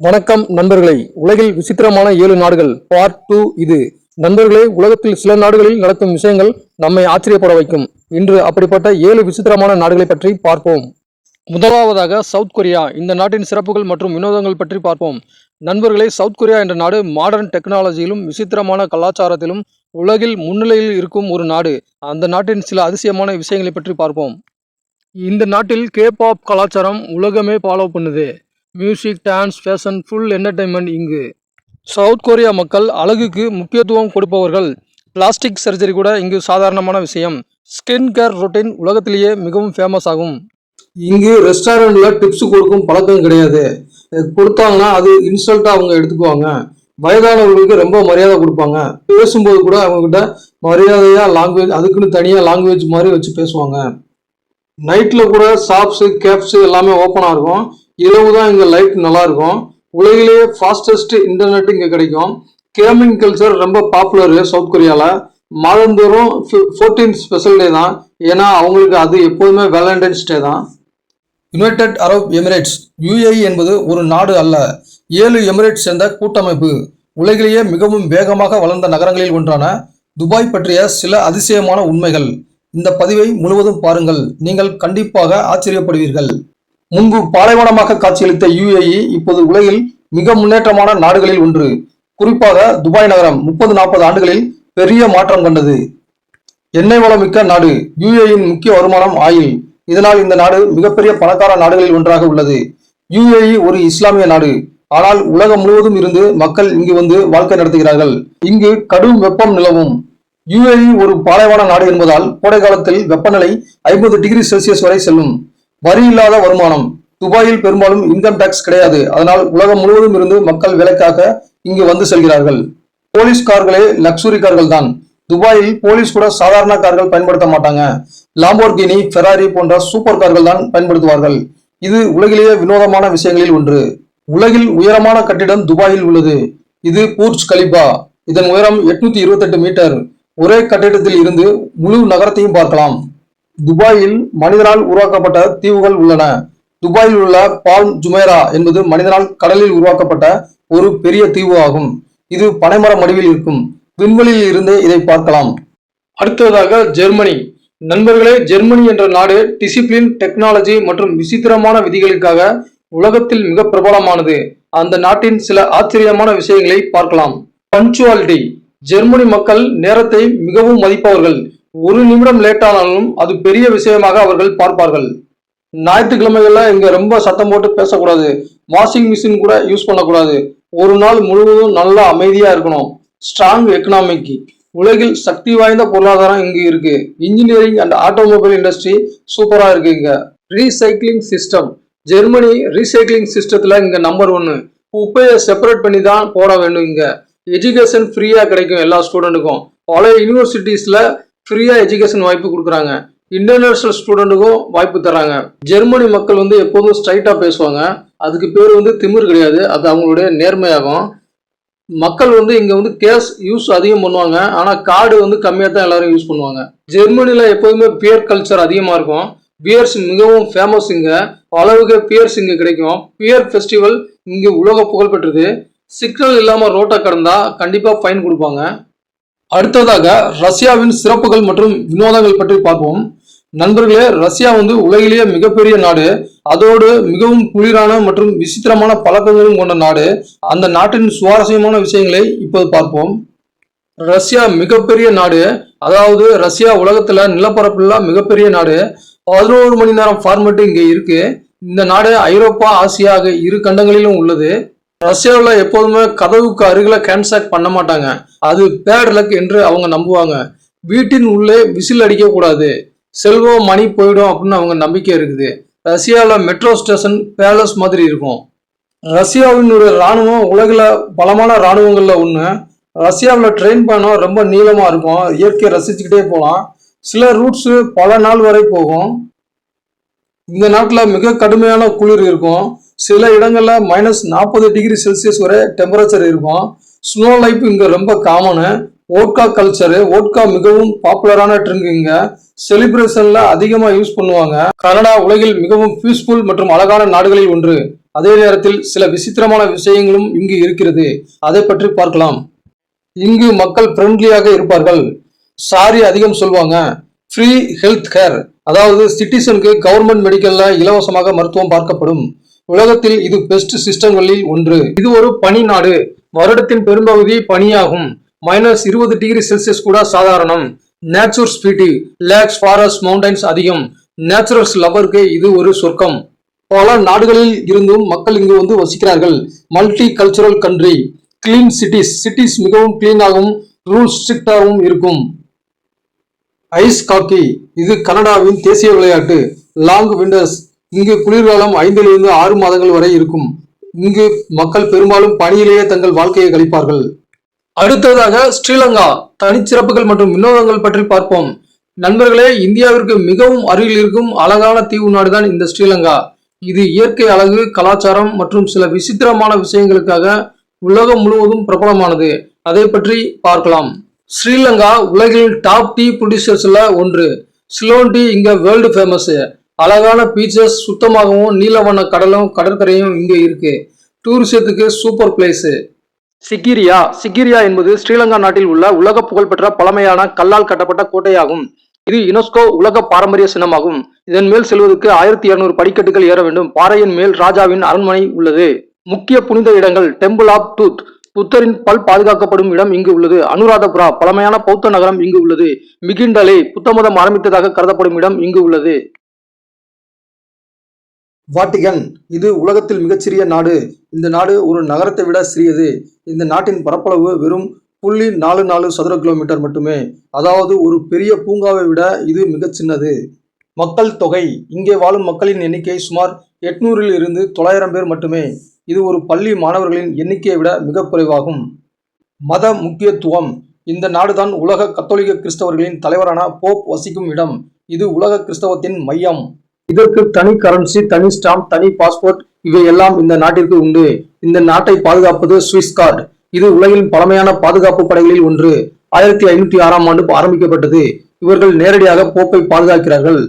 வணக்கம் நண்பர்களே. உலகில் விசித்திரமான 7 நாடுகள் பார்ட் 2 இது. நண்பர்களே, உலகத்தில் சில நாடுகளில் நடக்கும் விஷயங்கள் நம்மை ஆச்சரியப்பட வைக்கும். இன்று அப்படிப்பட்ட 7 விசித்திரமான நாடுகளை பற்றி பார்ப்போம். முதலாவதாக சவுத் கொரியா. இந்த நாட்டின் சிறப்புகள் மற்றும் வினோதங்கள் பற்றி பார்ப்போம். நண்பர்களே, சவுத் கொரியா என்ற நாடு மாடர்ன் டெக்னாலஜியிலும் விசித்திரமான கலாச்சாரத்திலும் உலகில் முன்னிலையில் இருக்கும் ஒரு நாடு. அந்த நாட்டின் சில அதிசயமான விஷயங்களை பற்றி பார்ப்போம். இந்த நாட்டில் கேபாப் கலாச்சாரம் உலகமே ஃபாலோ பண்ணுது. Music, dance, fashion, full entertainment இங்கு. சவுத் கொரியா மக்கள் அழகுக்கு முக்கியத்துவம் கொடுப்பவர்கள். பிளாஸ்டிக் சர்ஜரி கூட இங்கு சாதாரணமான விஷயம். ஸ்கின் கேர் ரொட்டீன் உலகத்திலேயே மிகவும் ஃபேமஸ் ஆகும். இங்கு ரெஸ்டாரண்ட்ல டிப்ஸ் கொடுக்கும் பழக்கம் கிடையாது. கொடுத்தாங்கன்னா அது இன்சல்ட்டா அவங்க எடுத்துக்குவாங்க. வயதானவர்களுக்கு ரொம்ப மரியாதை கொடுப்பாங்க. பேசும்போது கூட அவங்க கிட்ட மரியாதையா லாங்குவேஜ், அதுக்குன்னு தனியா லாங்குவேஜ் மாதிரி வச்சு பேசுவாங்க. நைட்ல கூட ஷாப்ஸ், கேப்ஸ் எல்லாமே ஓப்பனா இருக்கும். இரவு தான் இங்க லைட் நல்லா இருக்கும். உலகிலேயே ஃபாஸ்டஸ்ட் இன்டர்நெட் இங்க கிடைக்கும். கேமிங் கல்ச்சர் ரொம்ப பாப்புலர் சவுத் கொரியால. மாதந்தோறும் 14 ஸ்பெஷல் டே தான். ஏன்னா அவங்களுக்கு அது எப்போதுமே வேலண்டைன்ஸ் டே தான். யுனைடெட் அரப் எமிரேட்ஸ் UAE என்பது ஒரு நாடு அல்ல, 7 எமிரேட்ஸ் சேர்ந்த கூட்டமைப்பு. உலகிலேயே மிகவும் வேகமாக வளர்ந்த நகரங்களில் ஒன்றான துபாய் பற்றிய சில அதிசயமான உண்மைகள். இந்த பதிவை முழுவதும் பாருங்கள், நீங்கள் கண்டிப்பாக ஆச்சரியப்படுவீர்கள். முன்பு பாலைவனமாக காட்சியளித்த UAE இப்போது உலகில் மிக முன்னேற்றமான நாடுகளில் ஒன்று. குறிப்பாக துபாய் நகரம் 30-40 ஆண்டுகளில் பெரிய மாற்றம் கண்டது. எண்ணெய் வளமிக்க நாடு. UAE-யின் முக்கிய வருமானம் ஆயில். இதனால் இந்த நாடு மிகப்பெரிய பணக்கார நாடுகளில் ஒன்றாக உள்ளது. UAE ஒரு இஸ்லாமிய நாடு. ஆனால் உலகம் முழுவதும் இருந்து மக்கள் இங்கு வந்து வாழ்க்கை நடத்துகிறார்கள். இங்கு கடும் வெப்பம் நிலவும். UAE ஒரு பாலைவன நாடு என்பதால் கோடை காலத்தில் வெப்பநிலை 50 டிகிரி செல்சியஸ் வரை செல்லும். வரி இல்லாத வருமானம். துபாயில் பெரும்பாலும் இன்கம் டாக்ஸ் கிடையாது. அதனால் உலகம் முழுவதும் இருந்து மக்கள் வேலைக்காக இங்கு வந்து செல்கிறார்கள். போலீஸ் கார்களே லக்ஸுரி கார்கள் தான். துபாயில் போலீஸ் கூட சாதாரண கார்கள் பயன்படுத்த மாட்டாங்க. லாம்போர்கினி, ஃபெராரி போன்ற சூப்பர் கார்கள் தான் பயன்படுத்துவார்கள். இது உலகிலேயே வினோதமான விஷயங்களில் ஒன்று. உலகில் உயரமான கட்டிடம் துபாயில் உள்ளது. இது பூர்ஜ் கலிஃபா. இதன் உயரம் 828 மீட்டர். ஒரே கட்டிடத்தில் இருந்து முழு நகரத்தையும் பார்க்கலாம். துபாயில் மனிதனால் உருவாக்கப்பட்ட தீவுகள் உள்ளன. துபாயில் உள்ள பால்ம் ஜுமைரா என்பது மனிதனால் கடலில் உருவாக்கப்பட்ட ஒரு பெரிய தீவு ஆகும். இது பனைமர மடிவில் இருக்கும். விண்வெளியில் இருந்தே இதை பார்க்கலாம். அடுத்ததாக ஜெர்மனி. நண்பர்களே, ஜெர்மனி என்ற நாடு டிசிப்ளின், டெக்னாலஜி மற்றும் விசித்திரமான விதிகளுக்காக உலகத்தில் மிக பிரபலமானது. அந்த நாட்டின் சில ஆச்சரியமான விஷயங்களை பார்க்கலாம். பஞ்சுவாலிட்டி. ஜெர்மனி மக்கள் நேரத்தை மிகவும் மதிப்பவர்கள். ஒரு நிமிடம் லேட் ஆனாலும் அது பெரிய விஷயமாக அவர்கள் பார்ப்பார்கள். ஞாயிற்றுக்கிழமைகள்ல இங்க ரொம்ப சத்தம் போட்டு பேசக்கூடாது. வாஷிங் மிஷின் கூட யூஸ் பண்ணக்கூடாது. ஒரு நாள் முழுவதும் நல்லா அமைதியா இருக்கணும். Strong economic. உலகில் சக்தி வாய்ந்த பொருளாதாரம் இங்கு இருக்கு. இன்ஜினியரிங் அண்ட் ஆட்டோமொபைல் இண்டஸ்ட்ரி சூப்பரா இருக்கு இங்க. Recycling system. ஜெர்மனி ரீசைக்ளிங் சிஸ்டத்துல இங்க நம்பர் 1. குப்பையை செப்பரேட் பண்ணி தான் போட வேண்டும் இங்க. எஜுகேஷன் ஃப்ரீயா கிடைக்கும் எல்லா ஸ்டூடெண்ட்டுக்கும். பல யூனிவர்சிட்டிஸ்ல ஃப்ரீயா எஜுகேஷன் வாய்ப்பு கொடுக்குறாங்க. இன்டர்நேஷனல் ஸ்டூடெண்ட்டுக்கும் வாய்ப்பு தராங்க. ஜெர்மனி மக்கள் எப்போதும் ஸ்ட்ரைட்டா பேசுவாங்க. அதுக்கு பேர் திமிர் கிடையாது, அது அவங்களுடைய நேர்மையாகும். மக்கள் இங்க கேஷ் யூஸ் அதிகம் பண்ணுவாங்க. ஆனா கார்டு கம்மியா தான் எல்லாரும் யூஸ் பண்ணுவாங்க. ஜெர்மனில எப்போதுமே பியர் கல்ச்சர் அதிகமா இருக்கும். பியர்ஸ் மிகவும் ஃபேமஸ் இங்க. அளவுக்கு பியர்ஸ் இங்க கிடைக்கும். பியர் ஃபெஸ்டிவல் இங்க உலக புகழ் பெற்றது. சிக்னல் இல்லாம ரோட்டை கடந்தா கண்டிப்பா ஃபைன் கொடுப்பாங்க. அடுத்ததாக ரஷ்யாவின் சிறப்புகள் மற்றும் வினோதங்கள் பற்றி பார்ப்போம். நண்பர்களே, ரஷ்யா உலகிலேயே மிகப்பெரிய நாடு. அதோடு மிகவும் குளிரான மற்றும் விசித்திரமான பழக்கங்களும் கொண்ட நாடு. அந்த நாட்டின் சுவாரஸ்யமான விஷயங்களை இப்போது பார்ப்போம். ரஷ்யா மிகப்பெரிய நாடு. அதாவது ரஷ்யா உலகத்துல நிலப்பரப்புல மிகப்பெரிய நாடு. 11 மணி நேரம் ஃபார்மேட் இங்க இருக்கு. இந்த நாடு ஐரோப்பா, ஆசியா ஆகிய 2 கண்டங்களிலும் உள்ளது. ரஷ்யாவில் எப்போதுமே கதவுக்கு அருகில கேன்சாக் பண்ண மாட்டாங்க. அது பேட் லக் என்று அவங்க நம்புவாங்க. வீட்டின் உள்ளே விசில் அடிக்க கூடாது. செல்வம், மணி போயிடும் அப்படின்னு அவங்க நம்பிக்கை இருக்குது. ரஷ்யாவில் மெட்ரோ ஸ்டேஷன் பேலஸ் மாதிரி இருக்கும். ரஷ்யாவினுடைய இராணுவம் உலகில் பலமான இராணுவங்கள்ல ஒன்று. ரஷ்யாவில் ட்ரெயின் பயணம் ரொம்ப நீளமா இருக்கும். இயற்கையை ரசிச்சுக்கிட்டே போகலாம். சில ரூட்ஸ் பல நாள் வரை போகும். இந்த நாட்டில் மிக கடுமையான குளிர் இருக்கும். சில இடங்கள்ல -40 டிகிரி செல்சியஸ் வரை டெம்பரேச்சர் இருக்கும். ஸ்னோ லைஃப் இங்க ரொம்ப காமனு. Vodka culture. ஓட்கா மிகவும் பாப்புலரான ட்ரிங்க் இங்க. செலிப்ரேஷன்ல அதிகமா யூஸ் பண்ணுவாங்க. கனடா உலகில் மிகவும் பீஸ்ஃபுல் மற்றும் அழகான நாடுகளில் ஒன்று. அதே நேரத்தில் சில விசித்திரமான விஷயங்களும் இங்கு இருக்கிறது. அதை பற்றி பார்க்கலாம். இங்கு மக்கள் ஃப்ரெண்ட்லியாக இருப்பார்கள். சாரி அதிகம் சொல்வாங்க. ஃப்ரீ ஹெல்த் கேர், அதாவது சிட்டிசனுக்கு கவர்மெண்ட் மெடிக்கல்ல இலவசமாக மருத்துவம் பார்க்கப்படும். உலகத்தில் இது பெஸ்ட் சிஸ்டம்களில் ஒன்று. இது ஒரு பனி நாடு. வருடத்தின் பெரும்பகுதி பனியாகும். -20 டிகிரி செல்சியஸ் கூட சாதாரணம். Natural beauty, lakes, forest, mountains அதிகம். நேச்சுரல்ஸ் லவருக்கு இது ஒரு சொர்க்கம். பல நாடுகளில் இருந்தும் மக்கள் இங்கு வந்து வசிக்கிறார்கள். Multi cultural country. Clean cities மிகவும் கிளீனாகவும் ரூல்ஸ் ஸ்ட்ரிக்டாகவும் இருக்கும். ஐஸ் ஹாக்கி, இது கனடாவின் தேசிய விளையாட்டு. லாங் விண்டர்ஸ், இங்கு குளிர்காலம் 5 to 6 மாதங்கள் வரை இருக்கும். இங்கு மக்கள் பெரும்பாலும் பனியிலேயே தங்கள் வாழ்க்கையை கழிப்பார்கள். அடுத்ததாக ஸ்ரீலங்கா தனிச்சிறப்புகள் மற்றும் வினோதங்கள் பற்றி பார்ப்போம். நண்பர்களே, இந்தியாவிற்கு மிகவும் அருகில் இருக்கும் அழகான தீவு நாடுதான் இந்த ஸ்ரீலங்கா. இது இயற்கை அழகு, கலாச்சாரம் மற்றும் சில விசித்திரமான விஷயங்களுக்காக உலகம் முழுவதும் பிரபலமானது. அதை பற்றி பார்க்கலாம். ஸ்ரீலங்கா உலகில் டாப் டீ ப்ரொடியூசர்ஸ்ல ஒன்று. சிலோன் டீ இங்க வேர்ல்டு ஃபேமஸ். அழகான பீச்சஸ், சுத்தமாகவும் நீலவண்ண கடலும் கடற்கரையும் இங்க இருக்கு. டூரிசத்துக்கு சூப்பர் பிளேஸ். சிகிரியா என்பது ஸ்ரீலங்கா நாட்டில் உள்ள உலக புகழ்பெற்ற பழமையான கல்லால் கட்டப்பட்ட கோட்டையாகும். இது யுனெஸ்கோ உலக பாரம்பரிய சின்னமாகும். இதன் மேல் செல்வதற்கு 1200 படிக்கட்டுகள் ஏற வேண்டும். பாறையின் மேல் ராஜாவின் அரண்மனை உள்ளது. முக்கிய புனித இடங்கள்: டெம்பிள் ஆஃப் டூத், புத்தரின் பல் பாதுகாக்கப்படும் இடம் இங்கு உள்ளது. அனுராதபுரா, பழமையான பௌத்த நகரம் இங்கு உள்ளது. மிகிண்டலே, புத்த மதம் ஆரம்பித்ததாக கருதப்படும் இடம் இங்கு உள்ளது. வாட்டிகன், இது உலகத்தில் மிகச்சிறிய நாடு. இந்த நாடு ஒரு நகரத்தை விட சிறியது. இந்த நாட்டின் பரப்பளவு வெறும் 0.44 சதுர கிலோமீட்டர் மட்டுமே. அதாவது ஒரு பெரிய பூங்காவை விட இது மிகச் சின்னது. மக்கள் தொகை: இங்கே வாழும் மக்களின் எண்ணிக்கை சுமார் 800 to 900 பேர் மட்டுமே. இது ஒரு பள்ளி மாணவர்களின் எண்ணிக்கையை விட மிக குறைவாகும். மத முக்கியத்துவம்: இந்த நாடுதான் உலக கத்தோலிக்க கிறிஸ்தவர்களின் தலைவரான போப் வசிக்கும் இடம். இது உலக கிறிஸ்தவத்தின் மையம். இதற்கு தனி கரன்சி, தனி ஸ்டாம்ப், தனி பாஸ்போர்ட் இவை எல்லாம் இந்த நாட்டிற்கு உண்டு. இந்த நாட்டை பாதுகாப்பது சுவிஸ் கார்டு. இது உலகின் பழமையான பாதுகாப்பு படைகளில் ஒன்று. 1506 ஆண்டு ஆரம்பிக்கப்பட்டது. இவர்கள் நேரடியாக போப்பை பாதுகாக்கிறார்கள்.